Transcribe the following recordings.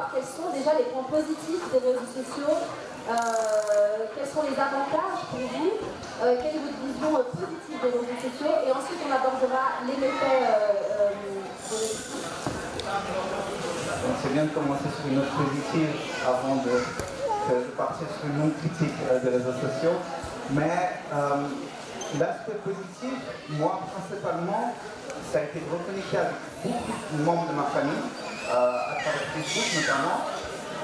savoir quels sont déjà les points positifs des réseaux sociaux, quels sont les avantages pour vous, quelle est votre vision positive des réseaux sociaux, et ensuite on abordera les méfaits des réseaux sociaux. C'est bien de commencer sur une note positive avant de partir sur une non critique des réseaux sociaux. Mais l'aspect positif, moi principalement, ça a été de reconnecter avec beaucoup de membres de ma famille, à travers Facebook notamment.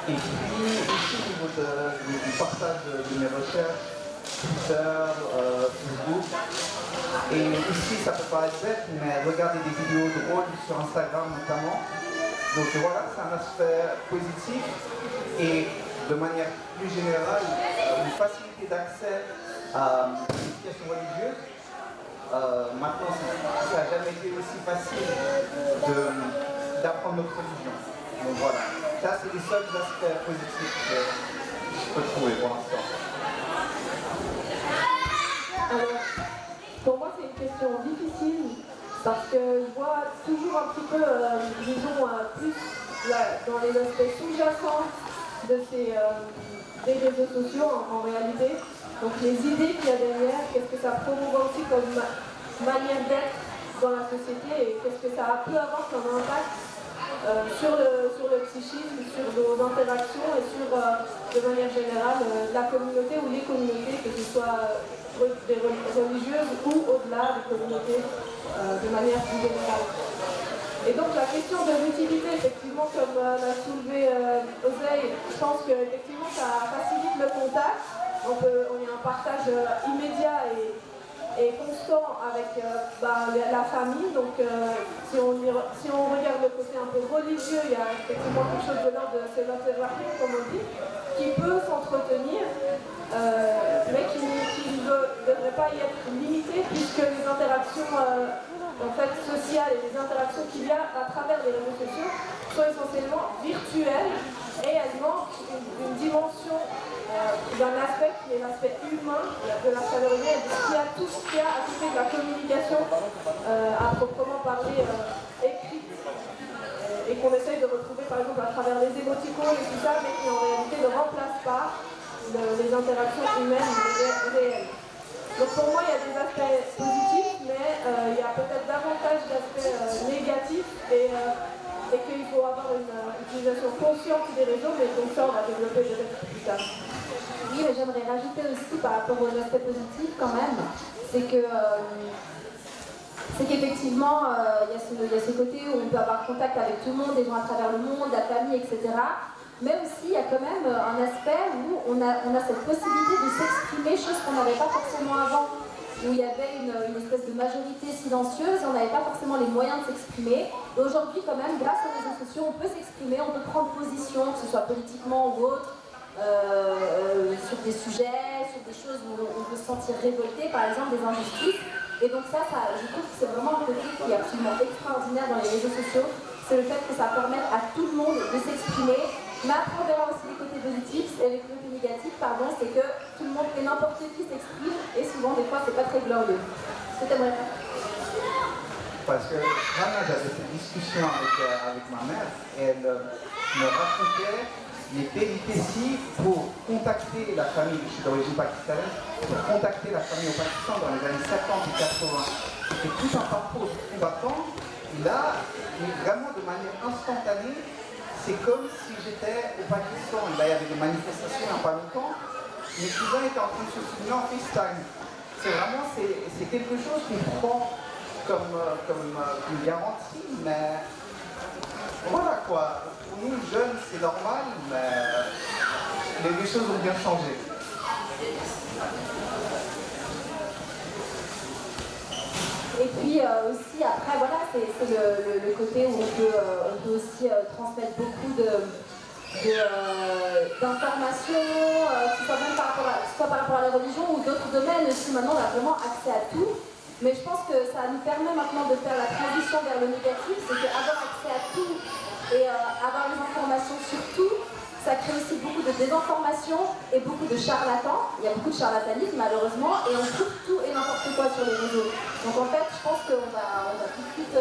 Et puis aussi au niveau du partage de mes recherches, Twitter, Facebook. Et ici, ça peut paraître bête, mais regarder des vidéos drôles sur Instagram notamment. Donc voilà, c'est un aspect positif et de manière plus générale, une facilité d'accès à l'éducation religieuse. Maintenant, ça n'a jamais été aussi facile d'apprendre notre religion. Donc voilà, ça c'est les seuls aspects positifs que je peux trouver pour l'instant. Alors, pour moi c'est une question difficile. Parce que je vois toujours un petit peu, disons, plus dans les aspects sous-jacents des réseaux sociaux en réalité. Donc les idées qu'il y a derrière, qu'est-ce que ça promouvoit aussi comme manière d'être dans la société et qu'est-ce que ça peut avoir comme impact sur le psychisme, sur nos interactions et sur, de manière générale, la communauté ou les communautés, que ce soit des religieuses ou au-delà des communautés de manière plus générale. Et donc la question de l'utilité, effectivement, comme l'a soulevé Oseille, je pense qu'effectivement ça facilite le contact. On y a un partage immédiat et constant avec la famille. Donc si on regarde le côté un peu religieux, il y a effectivement quelque chose de l'ordre de ces interactions, comme on dit, qui peut s'entretenir, mais qui ne devrait pas y être limité, puisque les interactions sociales et les interactions qu'il y a à travers les réseaux sociaux sont essentiellement virtuelles et elles manquent d'une dimension d'un aspect qui est l'aspect humain de la chaleur humaine, tout ce qu'il y a à côté de la communication à proprement parler écrite et qu'on essaye de retrouver par exemple à travers les émoticônes et tout ça, mais qui en réalité ne remplacent pas les interactions humaines réelles. Donc pour moi, il y a des aspects positifs, mais il y a peut-être davantage d'aspects négatifs et qu'il faut avoir une utilisation consciente des réseaux, mais donc ça, on va développer peut-être plus tard. Oui, mais j'aimerais rajouter aussi par rapport aux aspects positifs quand même, c'est qu'effectivement, il y a ce côté où on peut avoir contact avec tout le monde, des gens à travers le monde, la famille, etc. Mais aussi, il y a quand même un aspect où on a cette possibilité de s'exprimer, chose qu'on n'avait pas forcément avant, où il y avait une espèce de majorité silencieuse et on n'avait pas forcément les moyens de s'exprimer. Et aujourd'hui, quand même, grâce aux réseaux sociaux, on peut s'exprimer, on peut prendre position, que ce soit politiquement ou autre, sur des sujets, sur des choses où on peut se sentir révolté, par exemple des injustices. Et donc ça, je trouve que c'est vraiment un côté qui est absolument extraordinaire dans les réseaux sociaux, c'est le fait que ça permette à tout le monde de s'exprimer. Mais après, on verra aussi les côtés positifs et les côtés négatifs, c'est que tout le monde et n'importe qui s'exprime et souvent, des fois, c'est pas très glorieux. Est-ce que tu aimerais faire? Parce que vraiment, j'avais cette discussion avec ma mère et elle me racontait les péripéties pour contacter la famille, je suis d'origine pakistanaise, pour contacter la famille au Pakistan dans les années 70 et 80. C'était tout un parcours de combattant. Et là, vraiment de manière instantanée, c'est comme si j'étais au Pakistan. Et là, il y avait des manifestations il n'y a pas longtemps. Mes cousins étaient en train de se souvenir en FaceTime. C'est quelque chose qu'on prend comme garantie, mais voilà quoi. Pour nous, jeunes, c'est normal, mais les choses ont bien changé. Et puis aussi, après, voilà, c'est le côté où on peut aussi transmettre beaucoup d'informations, que ce soit même par rapport à la religion ou d'autres domaines. Aussi, maintenant, on a vraiment accès à tout. Mais je pense que ça nous permet maintenant de faire la transition vers le négatif, c'est qu'avoir accès à tout et avoir les informations sur tout, ça crée aussi beaucoup de désinformation et beaucoup de charlatans. Il y a beaucoup de charlatanisme malheureusement et on trouve tout et n'importe quoi sur les réseaux. Donc en fait, je pense qu'on va tout de suite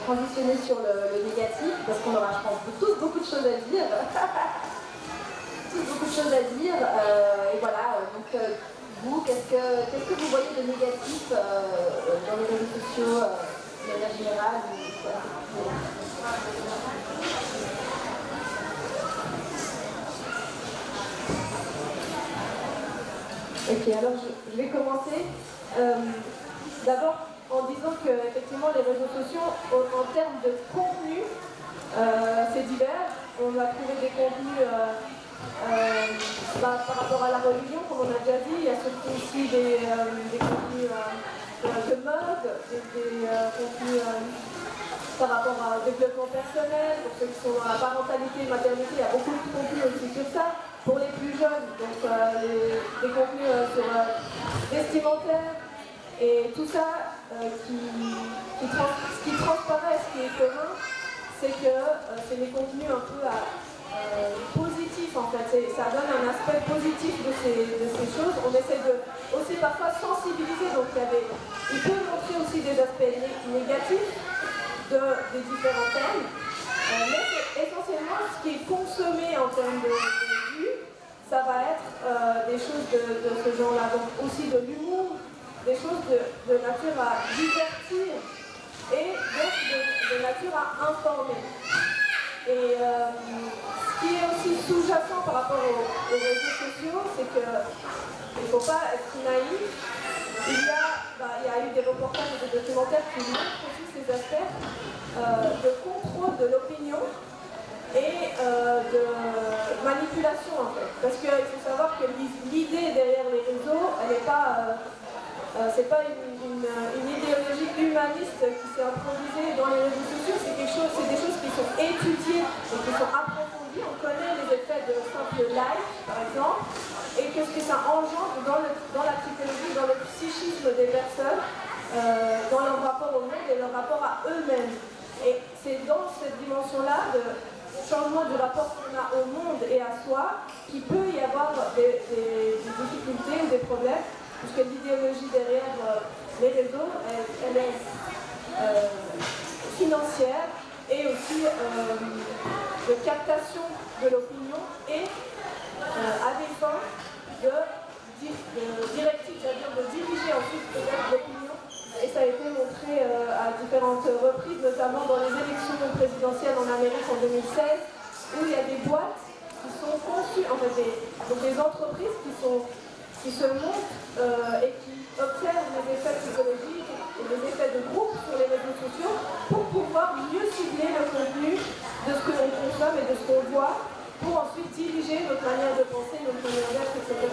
transitionner sur le négatif parce qu'on aura, je pense, tous beaucoup de choses à dire. Tous beaucoup de choses à dire. Et voilà, donc vous, qu'est-ce que vous voyez de négatif dans les réseaux sociaux de manière générale Ok, alors je vais commencer. D'abord en disant que effectivement les réseaux sociaux, en termes de contenu, c'est divers. On a trouvé des contenus par rapport à la religion, comme on a déjà dit. Il y a surtout aussi des contenus de mode, des contenus par rapport au développement personnel, pour ceux qui sont dans la parentalité, maternité, il y a beaucoup de contenus aussi sur ça. Pour les plus jeunes, donc des contenus sur vestimentaire et tout ça ce qui transparaît, ce qui est commun, c'est que c'est des contenus un peu positifs en fait. Ça donne un aspect positif de ces choses. On essaie de aussi parfois sensibiliser, donc il peut montrer aussi des aspects négatifs des différents thèmes, mais c'est essentiellement ce qui est consommé en termes de vues, ça va être des choses de ce genre-là, donc aussi de l'humour, des choses de nature à divertir et donc de nature à informer. Et ce qui est aussi sous-jacent par rapport aux réseaux sociaux, c'est qu'il ne faut pas être naïf. Il y a eu des reportages et des documentaires qui montrent aussi ces aspects de contrôle de l'opinion et de manipulation en fait. Parce qu'il faut savoir que l'idée derrière les réseaux, elle n'est pas, c'est pas une idéologie humaniste qui s'est improvisée dans les réseaux sociaux, c'est des choses qui sont étudiées et qui sont approfondies. On connaît les effets de simple like par exemple, et ce que ça engendre dans la psychologie, dans le psychisme des personnes, dans leur rapport au monde et leur rapport à eux-mêmes. Et c'est dans cette dimension-là de changement du rapport qu'on a au monde et à soi qu'il peut y avoir des difficultés ou des problèmes, puisque l'idéologie derrière les réseaux, elle est financière et aussi de captation de l'opinion et à des fins de directive, c'est-à-dire de diriger ensuite peut-être l'opinion. Et ça a été montré à différentes reprises, notamment dans les élections présidentielles en Amérique en 2016, où il y a des boîtes qui sont conçues, en fait donc des entreprises qui se montent et qui observent les effets psychologiques et les effets de groupe sur les réseaux sociaux pour pouvoir mieux cibler le contenu de ce que l'on consomme et de ce qu'on voit, pour ensuite diriger notre manière de penser, notre manière d'être, etc.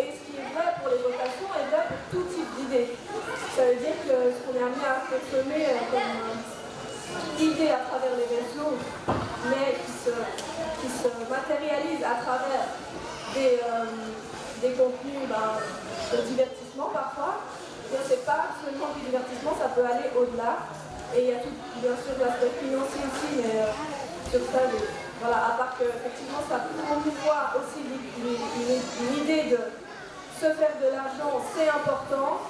Et ce qui est vrai pour les votations est vrai pour tout type d'idées. Ça veut dire que ce qu'on est amené à consommer comme idée à travers les réseaux, mais qui se matérialise à travers des contenus de divertissement parfois, c'est pas seulement du divertissement, ça peut aller au-delà. Et il y a tout, bien sûr, l'aspect financier aussi, mais sur ça, voilà, à part qu'effectivement, ça promouvoit aussi une idée de se faire de l'argent, c'est important.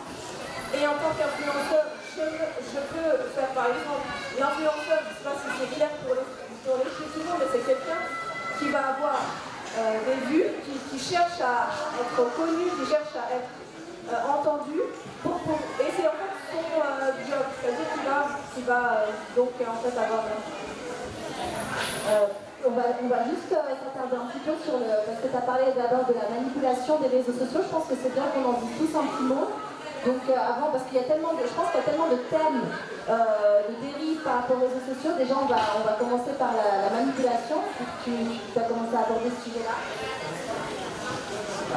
Et en tant qu'influenceur, je peux faire par exemple, l'influenceur, je ne sais pas si c'est clair pour l'esprit tout le monde, mais c'est quelqu'un qui va avoir des vues, qui cherche à être connu, qui cherche à être entendu, et c'est en fait son job, c'est-à-dire qu'il va donc en fait avoir... on va juste s'attarder un petit peu sur parce que tu as parlé d'abord de la manipulation des réseaux sociaux, je pense que c'est bien qu'on en dise tous un petit mot. Donc avant, parce qu'il y a tellement de, je pense qu'il y a tellement de thèmes, de dérives par rapport aux réseaux sociaux. Déjà, on va commencer par la manipulation. Tu as commencé à aborder ce sujet-là.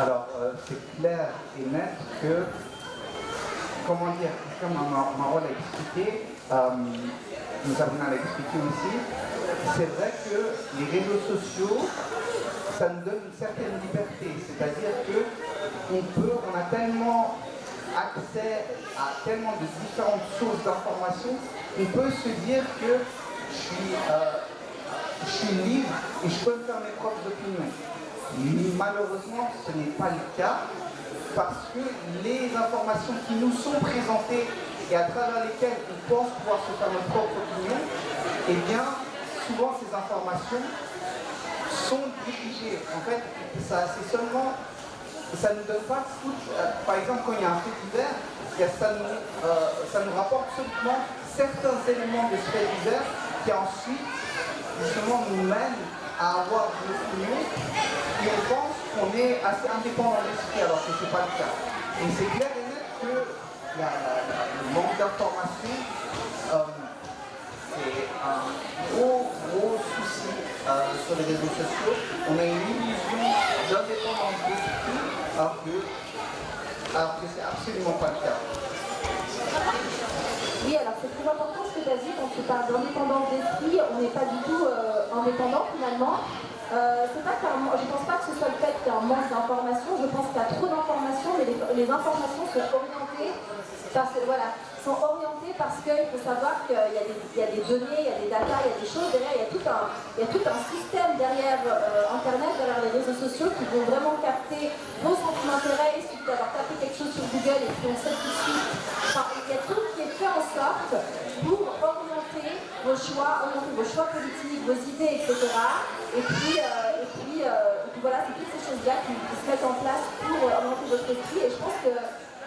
Alors, c'est clair et net que, comment dire, comme Marole l'a expliqué, Sabrina l'a expliqué aussi, c'est vrai que les réseaux sociaux, ça nous donne une certaine liberté. C'est-à-dire qu'on a tellement accès à tellement de différentes sources d'informations, on peut se dire que je suis je suis libre et je peux me faire mes propres opinions. Malheureusement, ce n'est pas le cas parce que les informations qui nous sont présentées et à travers lesquelles on pense pouvoir se faire notre propre opinion, eh bien, souvent ces informations sont dirigées. En fait, c'est seulement, ça ne nous donne pas tout. Par exemple, quand il y a un fait divers, ça nous rapporte seulement certains éléments de ce fait divers qui ensuite, justement, nous mènent à avoir une opinion et on pense qu'on est assez indépendant d'esprit alors que ce n'est pas le cas. Et c'est clair et net que le manque d'information, c'est un gros souci sur les réseaux sociaux. On a une illusion d'indépendance d'esprit alors que c'est absolument pas le cas. Oui, alors c'est très important ce que tu as dit quand tu parles d'indépendance d'esprit. On n'est pas du tout indépendant finalement. Je pense pas que ce soit le fait qu'il y a un manque d'informations. Je pense qu'il y a trop d'informations, mais les informations sont orientées parce qu'il faut savoir qu'il y a des données, il y a des datas, il y a des choses derrière, il y a tout un système derrière Internet, derrière les réseaux sociaux qui vont vraiment capter vos centres d'intérêt. Il suffit d'avoir tapé quelque chose sur Google et puis on sait tout de suite. Enfin, il y a tout qui est fait en sorte pour orienter vos choix politiques, vos idées, etc. Et puis voilà, c'est toutes ces choses-là qui se mettent en place pour orienter votre esprit. Et je pense que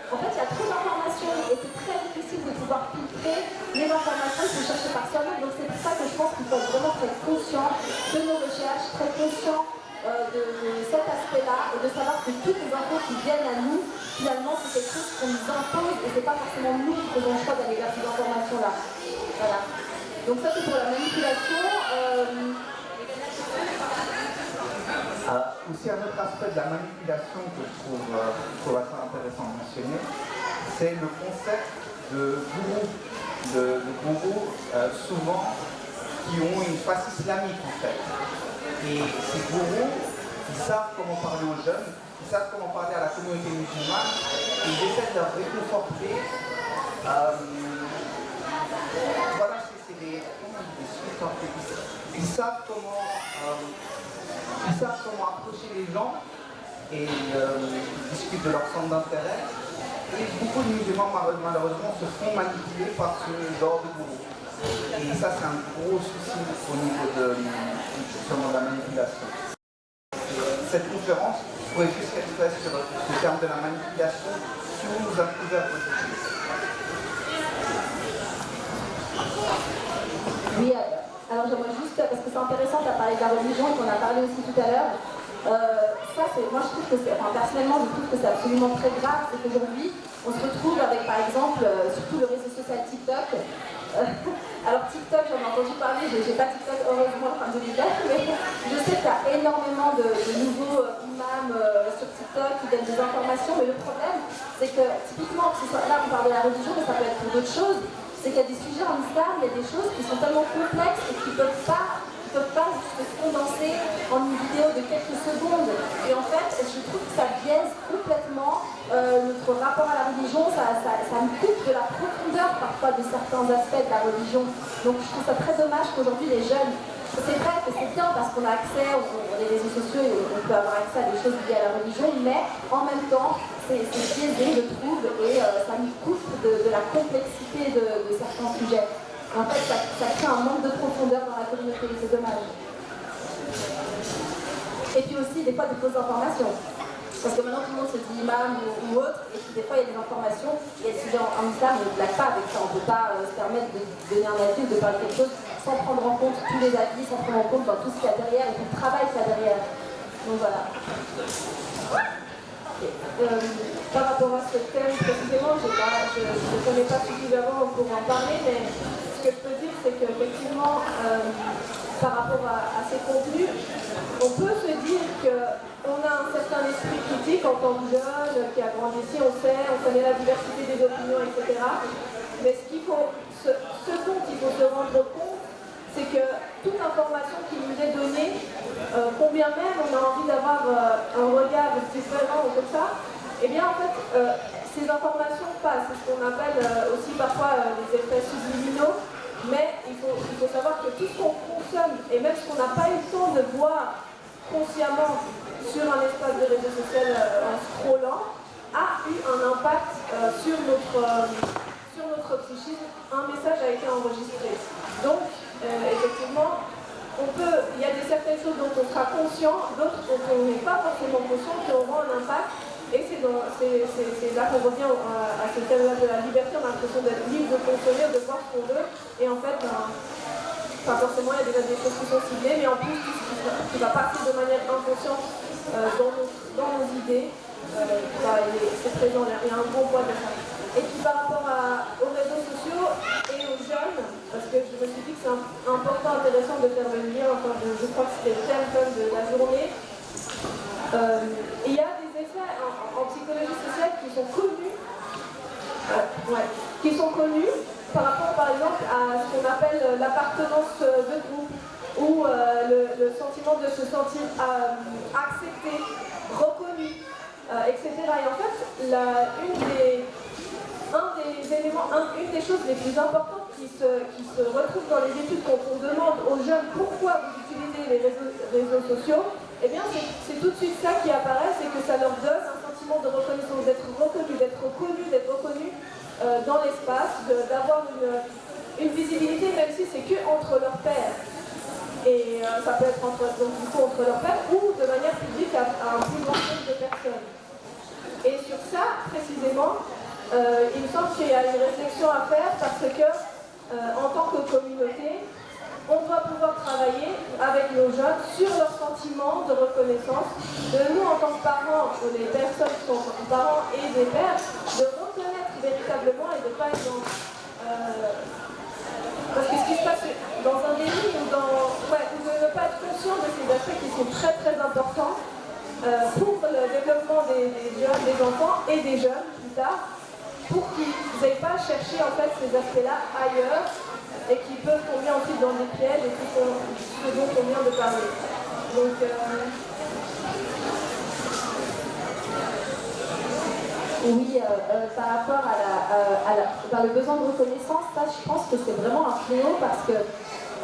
en fait, il y a trop d'informations et c'est très difficile de pouvoir filtrer les informations et se chercher par soi-même. Donc c'est pour ça que je pense qu'il faut être vraiment très conscient de nos recherches, très conscient de cet aspect-là et de savoir que toutes les infos qui viennent à nous, finalement, c'est quelque chose qu'on nous impose et c'est pas forcément nous qui faisons le choix d'aller vers ces informations-là. Voilà. Donc ça, c'est pour la manipulation. Aussi un autre aspect de la manipulation que je trouve assez intéressant à mentionner, c'est le concept de gourous souvent qui ont une face islamique en fait. Et ces gourous, ils savent comment parler aux jeunes, ils savent comment parler à la communauté musulmane, et ils essaient de leur réconforter. Voilà, c'est des ils savent comment approcher les gens et ils discutent de leur centre d'intérêt. Et beaucoup de musulmans, malheureusement, se font manipuler par ce genre de gourou. Et ça, c'est un gros souci au niveau de la manipulation. Cette conférence pourrait juste être faite sur le terme de la manipulation sous un couvert positif. Oui, alors j'aimerais juste, parce que c'est intéressant, tu as parlé de la religion et qu'on a parlé aussi tout à l'heure. Moi je trouve que personnellement je trouve que c'est absolument très grave, c'est qu'aujourd'hui on se retrouve avec par exemple, surtout le réseau social TikTok. Alors TikTok, j'en ai entendu parler, j'ai pas TikTok heureusement, enfin de l'hiver, mais je sais qu'il y a énormément de nouveaux imams sur TikTok qui donnent des informations, mais le problème c'est que typiquement, que ce soit, là on parle de la religion, mais ça peut être pour d'autres choses, c'est qu'il y a des sujets en islam, il y a des choses qui sont tellement complexes et qui ne peuvent pas juste se condenser en une vidéo de quelques secondes. Et en fait, je trouve que ça biaise complètement notre rapport à la religion, ça me coupe de la profondeur parfois de certains aspects de la religion. Donc je trouve ça très dommage qu'aujourd'hui les jeunes, c'est vrai que c'est bien parce qu'on a accès aux réseaux sociaux et on peut avoir accès à des choses liées à la religion, mais en même temps, c'est biaisé, je trouve, et ça nous coupe de la complexité de certains sujets. En fait, ça crée un manque de profondeur dans la communauté, c'est dommage. Et puis aussi, des fois, des fausses informations. Parce que maintenant, tout le monde se dit imam ou autre, et puis des fois, il y a des informations, il y a des sujets en islam, on ne blague pas avec ça. On ne peut pas se permettre de donner un avis ou de parler de quelque chose sans prendre en compte tous les avis, sans prendre en compte tout ce qu'il y a derrière et tout le travail qu'il y a derrière. Donc voilà. Par rapport à ce thème précisément, je ne connais pas suffisamment pour en parler, mais ce que je peux dire, c'est qu'effectivement, par rapport à ces contenus, on peut se dire qu'on a un certain esprit critique en tant que jeune, qui a grandi ici, on connaît la diversité des opinions, etc. Mais ce dont il faut se rendre compte, c'est que toute information qui nous est donnée, combien même on a envie d'avoir un regard différent ou comme ça, eh bien en fait, ces informations passent. C'est ce qu'on appelle aussi parfois les effets subliminaux. Mais il faut savoir que tout ce qu'on consomme, et même ce qu'on n'a pas eu le temps de voir consciemment sur un espace de réseau social en scrollant, a eu un impact sur notre psychisme. Un message a été enregistré. Donc, effectivement, il y a certaines choses dont on sera conscient, d'autres dont on n'est pas forcément conscient, qui auront un impact. Et c'est là qu'on revient à ce thème-là de la liberté. On a l'impression d'être libre de consommer, de voir ce qu'on veut. Et en fait, pas forcément, il y a déjà des choses qui sont ciblées, mais en plus, tout ce qui va partir de manière inconsciente dans nos idées, c'est présent, il y a un gros poids de ça. Et puis par rapport aux réseaux sociaux et aux jeunes, parce que je me suis dit que c'est important, intéressant de faire le lien, enfin je crois que c'était le thème de la journée. Il y a des effets en psychologie sociale qui sont connus, par rapport par exemple à ce qu'on appelle l'appartenance de groupe, ou le sentiment de se sentir accepté, reconnu, etc. Et en fait, une des choses les plus importantes qui se retrouvent dans les études quand on demande aux jeunes pourquoi vous utilisez les réseaux sociaux, eh bien c'est tout de suite ça qui apparaît, c'est que ça leur donne un sentiment de reconnaissance, d'être reconnu, d'être reconnu dans l'espace, d'avoir une visibilité, même si c'est que entre leurs pairs. Et ça peut être entre leurs pairs ou de manière publique à un plus grand nombre de personnes. Et sur ça, précisément, il me semble qu'il y a une réflexion à faire parce que, en tant que communauté, on doit pouvoir travailler avec nos jeunes sur leur sentiment de reconnaissance, de nous en tant que parents, les personnes qui sont parents et des pères, de reconnaître véritablement et de ne pas être dans... parce que ce qui se passe dans un déni ou de ne pas être conscient de ces aspects qui sont très très importants pour le développement des jeunes, des enfants et des jeunes plus tard, pour qu'ils n'aient pas cherché en fait ces aspects-là ailleurs et qui peuvent tomber ensuite dans des pièges et tout ce dont on vient de parler. Donc, oui, par rapport à le besoin de reconnaissance, ça je pense que c'est vraiment un fléau parce que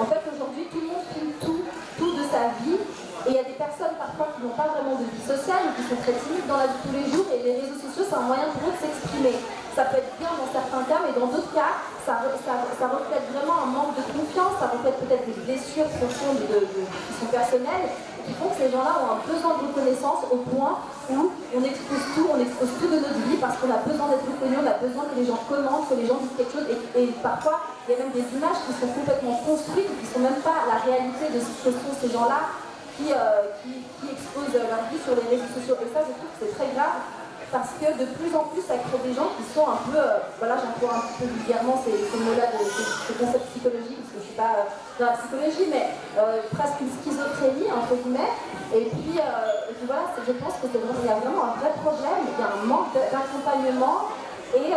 en fait aujourd'hui tout le monde filme tout de sa vie et il y a des personnes parfois qui n'ont pas vraiment de vie sociale ou qui sont très timides dans la vie de tous les jours et les réseaux sociaux c'est un moyen pour eux de s'exprimer. Ça peut être bien dans certains cas, mais dans d'autres cas, ça reflète vraiment un manque de confiance, ça reflète peut-être des blessures profondes qui sont personnelles, qui font que ces gens-là ont un besoin de reconnaissance au point où on expose tout de notre vie parce qu'on a besoin d'être reconnu, on a besoin que les gens commentent, que les gens disent quelque chose, et parfois, il y a même des images qui sont complètement construites, qui ne sont même pas la réalité de ce que sont ces gens-là qui exposent leur vie sur les réseaux sociaux. Et ça, je trouve que c'est très grave. Parce que de plus en plus, ça crée des gens qui sont un peu, voilà, j'emploie un petit peu vulgairement ces mots-là de concepts psychologiques, parce que je ne suis pas dans la psychologie, mais presque une schizophrénie, entre guillemets. Et puis voilà, je pense qu'il y a vraiment un vrai problème, il y a un manque d'accompagnement. Et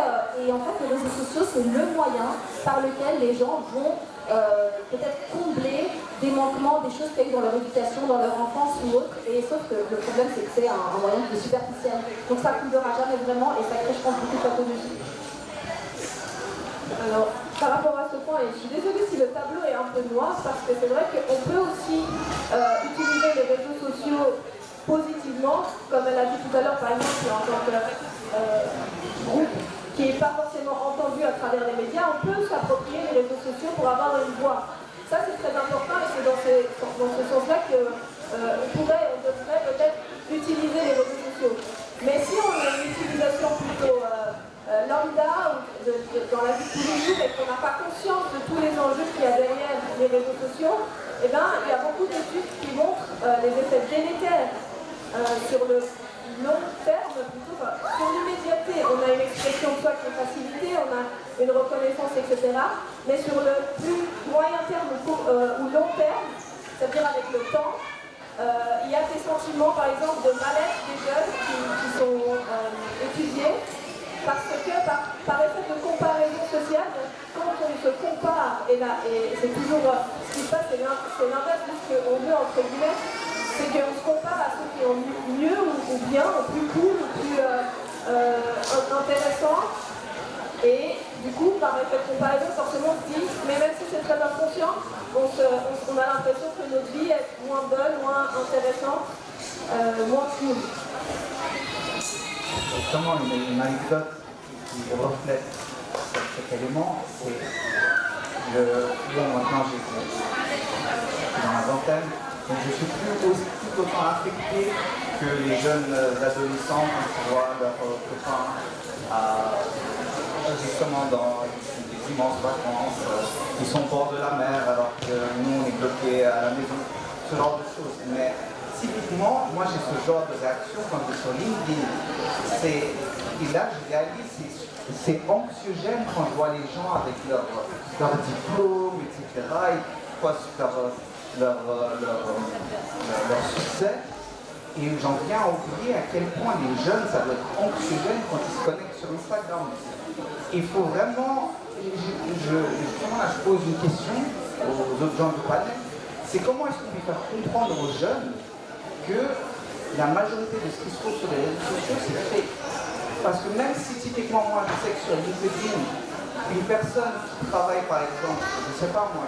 en fait, les réseaux sociaux, c'est le moyen par lequel les gens vont peut-être combler des manquements, des choses qu'il y a eu dans leur éducation, dans leur enfance ou autre. Et sauf que le problème, c'est que c'est un moyen qui est superficiel. Donc ça ne coulera jamais vraiment et ça crée, je pense, beaucoup de pathologies. Alors, par rapport à ce point, et je suis désolée si le tableau est un peu noir, parce que c'est vrai qu'on peut aussi utiliser les réseaux sociaux positivement, comme elle a dit tout à l'heure, par exemple, en tant que groupe qui n'est pas forcément entendu à travers les médias, on peut s'approprier les réseaux sociaux pour avoir une voix. Ça, c'est très important et c'est dans ce sens-là qu'on devrait peut-être utiliser les réseaux sociaux. Mais si on a une utilisation plutôt lambda ou dans la vie de tous les jours et qu'on n'a pas conscience de tous les enjeux qu'il y a derrière les réseaux sociaux, eh bien, il y a beaucoup d'études qui montrent les effets délétères sur le long terme, plutôt sur l'immédiateté. On a une expression de soi qui est facilitée, on a une reconnaissance, etc. Mais sur le plus moyen terme ou long terme, c'est-à-dire avec le temps, il y a des sentiments, par exemple, de mal-être des jeunes qui sont étudiés, parce que par effet de comparaison sociale, quand on se compare, et c'est toujours ce qui se passe, c'est l'inverse de ce qu'on veut, entre guillemets, c'est qu'on se compare à ceux qui ont mieux ou bien, ou plus cool, ou plus intéressant. Et du coup, par effet de comparaison, forcément, on se dit, mais même si c'est très inconscient, on a l'impression que notre vie est moins bonne, moins intéressante, moins cool. Justement, une anecdote qui reflète cet élément, c'est maintenant j'ai dans la vingtaine, donc je suis tout autant affecté que les jeunes adolescents quand ils voient leurs copains justement dans des immenses vacances, ils sont au bord de la mer alors que nous on est bloqués à la maison, ce genre de choses. Mais typiquement, moi j'ai ce genre de réaction quand je suis sur LinkedIn. Et là je réalise, c'est anxiogène quand je vois les gens avec leur diplôme, etc. Ils postent leur succès. Et j'en viens à oublier à quel point les jeunes, ça doit être anxiogène quand ils se connectent sur Instagram. Il faut vraiment, justement là je pose une question aux autres gens du panel, c'est comment est-ce qu'on peut faire comprendre aux jeunes que la majorité de ce qui se trouve sur les réseaux sociaux, c'est fake. Parce que même si typiquement moi je sais que sur LinkedIn, une personne qui travaille par exemple, je ne sais pas moi,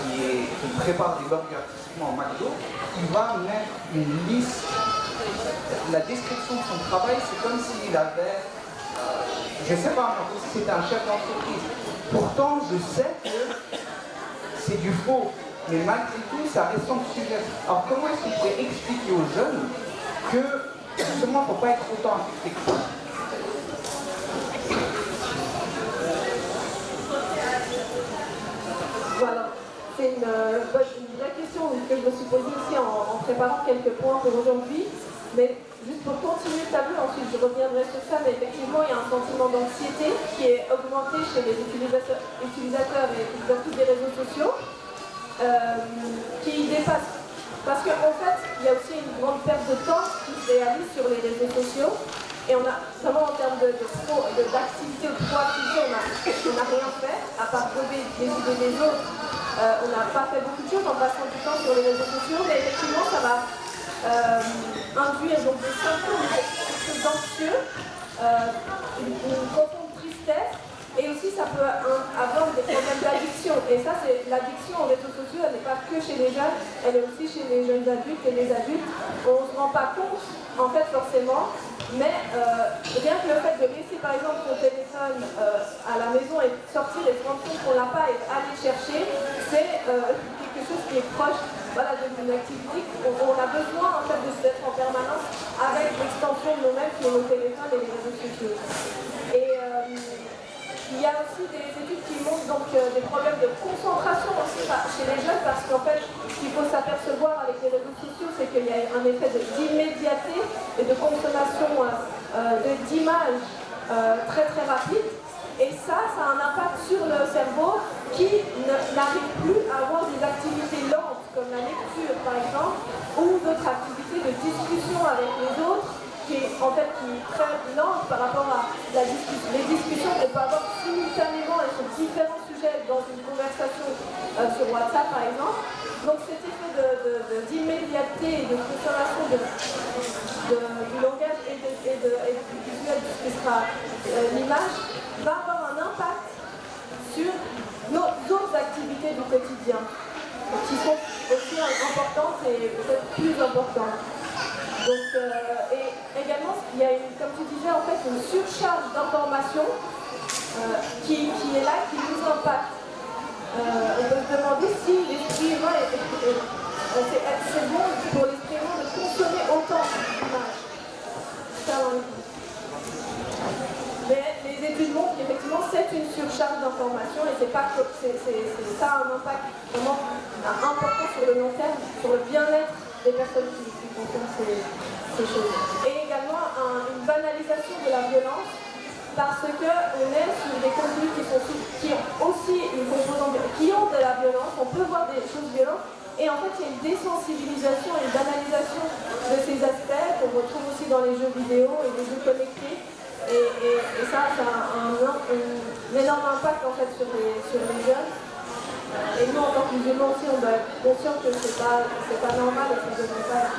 qui prépare des burgers typiquement au McDo, il va mettre une liste, la description de son travail, c'est comme s'il avait, je ne sais pas moi, si c'était un chef d'entreprise. Pourtant je sais que c'est du faux, mais malgré tout ça reste anxiogène. Alors comment est-ce qu'on pourrait expliquer aux jeunes que justement il ne faut pas être autant affecté que ça? Voilà, c'est une vraie question que je me suis posée aussi en préparant quelques points pour aujourd'hui. Mais juste pour continuer le tableau, ensuite je reviendrai sur ça, mais effectivement il y a un sentiment d'anxiété qui est augmenté chez les utilisateurs et surtout des réseaux sociaux, qui dépasse. Parce qu'en fait, il y a aussi une grande perte de temps qui se réalise sur les réseaux sociaux. Et on a vraiment en termes d'activité ou de proactivité, on n'a rien fait, à part trouver les idées des autres. On n'a pas fait beaucoup de choses en passant du temps sur les réseaux sociaux, mais effectivement ça va induire donc des symptômes anxieux, une profonde tristesse, et aussi ça peut avoir des problèmes d'addiction. Et ça, c'est l'addiction aux réseaux sociaux, elle n'est pas que chez les jeunes, elle est aussi chez les jeunes adultes et les adultes. On ne se rend pas compte, en fait, forcément, mais rien que le fait de laisser par exemple son téléphone à la maison et sortir et se rendre compte qu'on ne l'a pas et aller chercher, c'est quelque chose qui est proche d'une activité. On a besoin en fait d'être en permanence avec l'extension de nous-mêmes qui est nos téléphones et les réseaux sociaux. Et il y a aussi des études qui montrent donc des problèmes de concentration aussi chez les jeunes, parce qu'en fait, ce qu'il faut s'apercevoir avec les réseaux sociaux, c'est qu'il y a un effet d'immédiateté et de consommation d'images très très rapide. Et ça a un impact sur le cerveau qui n'arrive plus à avoir des activités lentes, comme la lecture par exemple, ou d'autres activités de discussion avec les autres, qui est très lente par rapport à les discussions qu'on peut avoir simultanément et sur différents sujets dans une conversation sur WhatsApp par exemple. Donc cet effet d'immédiateté et de consommation du langage et du visuel, ce qui sera l'image, va avoir un impact sur nos autres activités du quotidien, qui sont aussi importantes et peut-être plus importantes. Donc, et également, il y a, comme tu disais, en fait, une surcharge d'informations qui est là, qui nous impacte. On peut se demander si l'esprit humain c'est bon pour l'esprit humain de consommer autant d'images. Mais les études montrent qu'effectivement c'est une surcharge d'informations et ça a un impact vraiment important sur le long terme, sur le bien-être des personnes qui consomment ces choses. Et également une banalisation de la violence, parce qu'on est sur des contenus qui ont aussi une composante, qui ont de la violence, on peut voir des choses violentes, et en fait il y a une désensibilisation et une banalisation de ces aspects qu'on retrouve aussi dans les jeux vidéo et les jeux connectés, et ça a un énorme impact en fait sur les jeunes. Et nous en tant que musulmans aussi on doit être conscient que c'est pas normal et que ça ne devrait pas être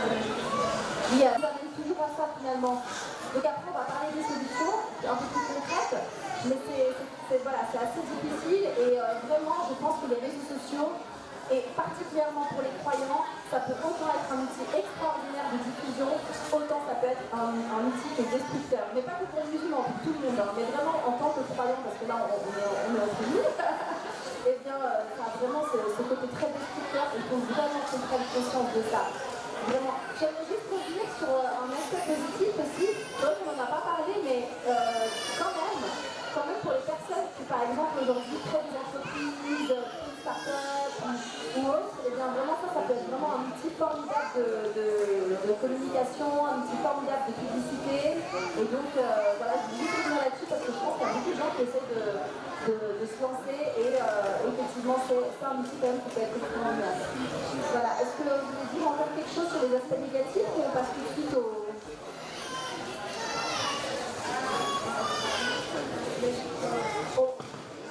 ça amène toujours à ça finalement. Donc après on va parler des solutions un peu plus concrètes. Mais voilà, c'est assez difficile et vraiment, je pense que les réseaux sociaux, et particulièrement pour les croyants, ça peut autant être un outil extraordinaire de diffusion, autant ça peut être un outil qui est destructeur. Mais pas que pour les musulmans, pour tout le monde, hein, mais vraiment en tant que croyant, parce que là on est entre nous, et bien ça a vraiment ce côté très destructeur, il faut vraiment qu'on prenne conscience de ça. Vraiment. J'aimerais juste revenir sur un aspect positif aussi, dont on n'en a pas parlé, mais quand même pour les personnes qui par exemple aujourd'hui créent des entreprises, une start-up ou autre, et bien vraiment ça peut être vraiment un outil formidable de communication, un outil formidable de publicité. Et donc voilà, je voulais juste revenir là-dessus parce que je pense qu'il y a beaucoup de gens qui essaient de se lancer et effectivement c'est un outil quand même qui peut être extrêmement bien. Voilà, est-ce que vous voulez dire encore quelque chose sur les aspects négatifs ou on passe tout de suite au...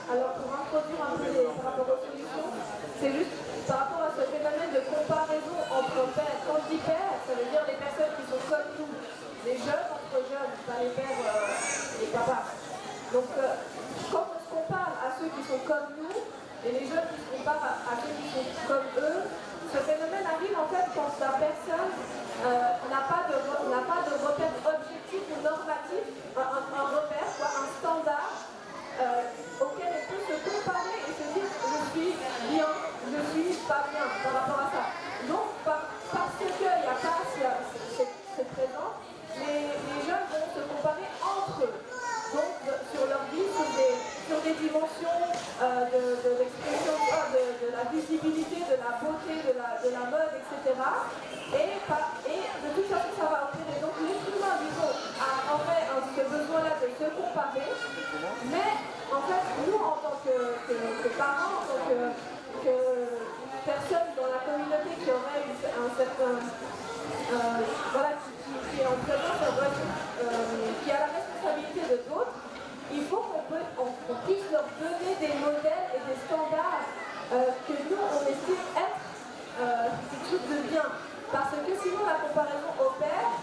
Alors pour introduire un peu par rapport aux solutions, c'est juste par rapport à ce phénomène de comparaison entre pères. Quand je dis pères, ça veut dire les personnes qui sont comme nous, les jeunes entre jeunes, pas les pères, les papas. Donc quand on se compare à ceux qui sont comme nous, et les jeunes qui se comparent à ceux qui sont comme eux, ce phénomène arrive en fait quand la personne n'a pas de repère objectif ou normatif, un repère, quoi, un standard auquel elle peut se comparer et se dire je suis bien, je suis pas bien par rapport à ça. Donc parce qu'il n'y a pas cette présence, les jeunes vont se comparer entre eux. Donc sur leur vie, sur des dimensions de l'expression de la visibilité, de la beauté, de la mode, etc. Et de toute façon ça va opérer. Donc l'être humain, disons, a en fait ce besoin-là de se comparer, mais en fait nous en tant que parents, en tant que personnes dans la communauté qui aurait un certain voilà, qui est en présence, qui a la responsabilité de d'autres, il faut qu'on puisse leur donner des modèles et des standards que nous, on estime être quelque chose de bien. Parce que sinon, la comparaison opère,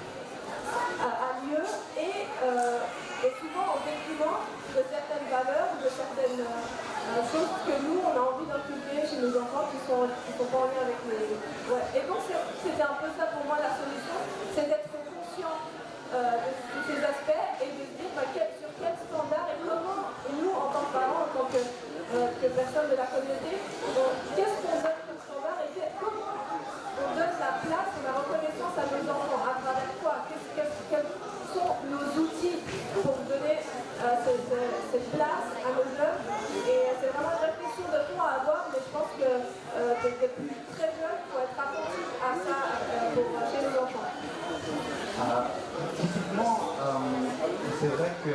a lieu et souvent au détriment de certaines valeurs ou de certaines choses que nous, on a envie d'inculquer chez nos enfants qui sont pas en lien avec les... Ouais. Et donc, c'était un peu ça pour moi la solution, c'est d'être conscient de ces aspects et de se dire sur quel standard et comment nous, en tant que parents, en tant que personnes de la communauté, qu'est-ce qu'on donne comme standard et comment on donne la place et la reconnaissance à nos enfants, à travers quoi, quels sont nos outils pour donner cette place à nos jeunes. Et c'est vraiment une réflexion de fond à avoir, mais je pense que depuis très jeune, il faut être attentif à ça chez nos enfants. Typiquement, c'est vrai que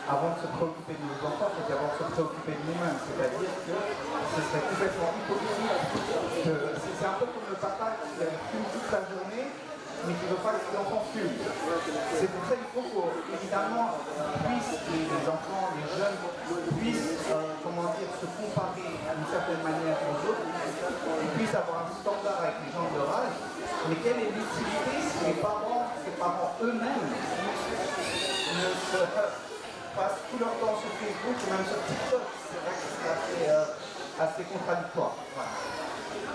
avant de se préoccuper de nos enfants, c'est d'abord se préoccuper de nous-mêmes. C'est-à-dire que ce serait complètement hypocrite. C'est un peu comme le papa qui fume toute la journée, mais qui ne veut pas que les enfants fument. C'est pour ça qu'il faut qu'évidemment, les enfants, les jeunes, puissent se comparer d'une certaine manière aux autres, ils puissent avoir un standard avec les gens de leur âge. Mais quelle est l'utilité si les parents eux-mêmes ne se passent tout leur temps sur Facebook ou même sur TikTok? C'est vrai que c'est assez contradictoire. Voilà.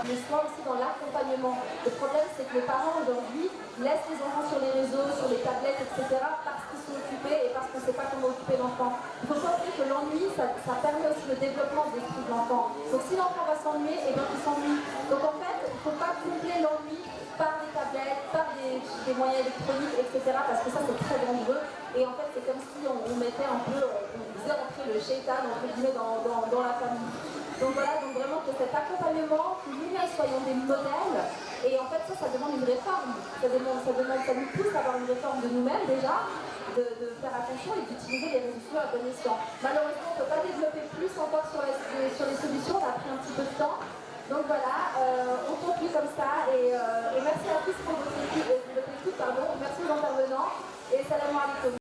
Mais soit aussi dans l'accompagnement. Le problème, c'est que les parents aujourd'hui laissent les enfants sur les réseaux, sur les tablettes, etc. parce qu'ils sont occupés et parce qu'on ne sait pas comment occuper l'enfant. Il faut pas oublier que l'ennui, ça permet aussi le développement de l'esprit de l'enfant. Donc si l'enfant va s'ennuyer, et bien il s'ennuie. Donc en fait, il ne faut pas combler l'ennui par des tablettes, par des moyens électroniques, etc. parce que ça, c'est très dangereux. Et en fait, c'est comme si on mettait un peu, on faisait entrer le shaitan, entre guillemets, dans la famille. Donc voilà, donc vraiment que cet accompagnement, que nous-mêmes soyons des modèles, et en fait ça demande une réforme. Ça nous pousse à avoir une réforme de nous-mêmes déjà, de faire attention et d'utiliser les réseaux sociaux à bon escient. Malheureusement, on ne peut pas développer plus encore sur les solutions, on a pris un petit peu de temps. Donc voilà, on continue comme ça, et merci à tous pour votre écoute, merci aux intervenants, et salam alaikum.